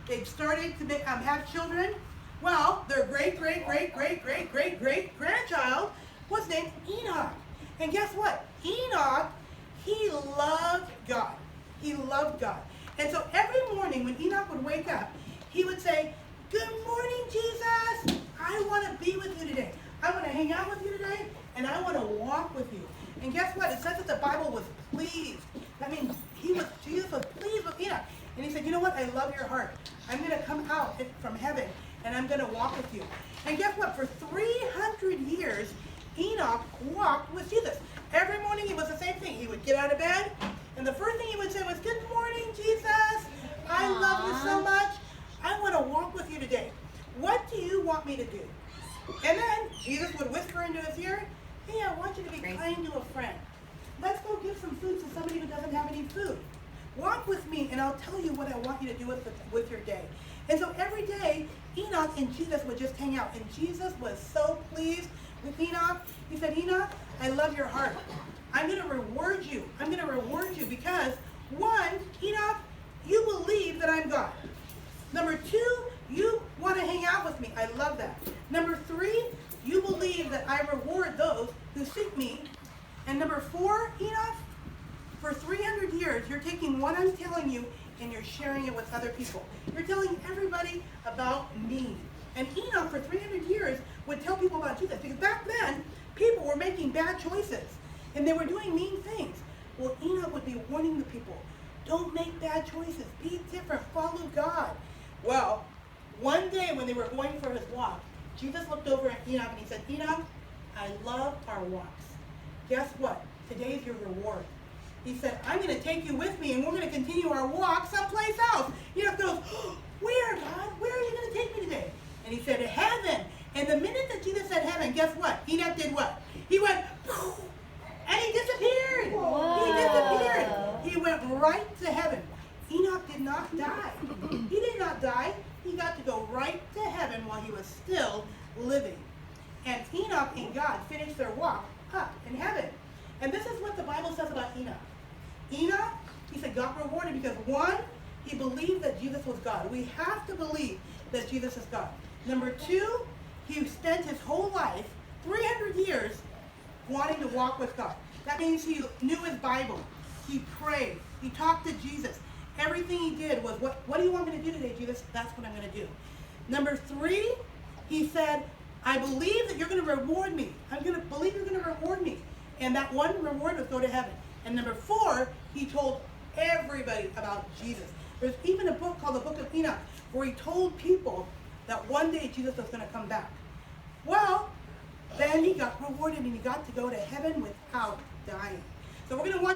They started to have children. Well, their great-great-great-great-great-great-great-grandchild was named Enoch. And guess what? Enoch, he loved God. He loved God. And so every morning when Enoch would wake up, he would say, "Good morning, Jesus. I want to be with you today. I want to hang out with you today, and I want to walk with you." And guess what? It says that the Bible was pleased. That means Jesus was pleased with Enoch. And he said, "You know what? I love your heart. I'm going to come out from heaven, and I'm going to walk with you." And guess what? For 300 years, Enoch walked with Jesus. Every morning it was the same thing. He would get out of bed, and the first thing he would say was, "Good morning, Jesus. I love you so much. I want to walk with you today. What do you want me to do?" And then Jesus would whisper into his ear, "Hey, I want you to be kind to a friend. Let's go give some food to somebody who doesn't have any food. Walk with me, and I'll tell you what I want you to do with your day." And so every day, Enoch and Jesus would just hang out. And Jesus was so pleased with Enoch. He said, "Enoch, I love your heart. I'm going to reward you. I'm going to reward you because, one, Enoch, you believe that I'm God. Number two, you want to hang out with me. I love that. Number three, you believe that I reward those who seek me. And number four, Enoch, for 300 years, you're taking what I'm telling you and you're sharing it with other people. You're telling everybody about me." And Enoch, for 300 years, would tell people about Jesus. Because back then, people were making bad choices. And they were doing mean things. Well, Enoch would be warning the people, don't make bad choices. Be different. Follow God. Well, one day when they were going for his walk, Jesus looked over at Enoch and he said, "Enoch, I love our walks. Guess what? Today's your reward." He said, "I'm going to take you with me and we're going to continue our walk someplace else." Enoch goes, "Where, God? Where are you going to take me today?" And he said, "Heaven." And the minute that Jesus said heaven, guess what? Enoch did what? He went, poof, and he disappeared. Whoa. He disappeared. He went right to heaven. Enoch did not die. He did not die. He got to go right to heaven while he was still living. And Enoch and God finished their walk up in heaven. And this is what the Bible says about Enoch. Enoch, he said, God rewarded because one, he believed that Jesus was God. We have to believe that Jesus is God. Number two, he spent his whole life, 300 years, wanting to walk with God. That means he knew his Bible. He prayed. He talked to Jesus. Everything he did was, what do you want me to do today, Jesus? That's what I'm going to do. Number three, he said, I believe that you're going to reward me. I'm going to believe you're going to reward me. And that one reward was go to heaven. And number four, he told everybody about Jesus. There's even a book called the Book of Enoch where he told people that one day Jesus was going to come back. Well, then he got rewarded and he got to go to heaven without dying. So we're going to watch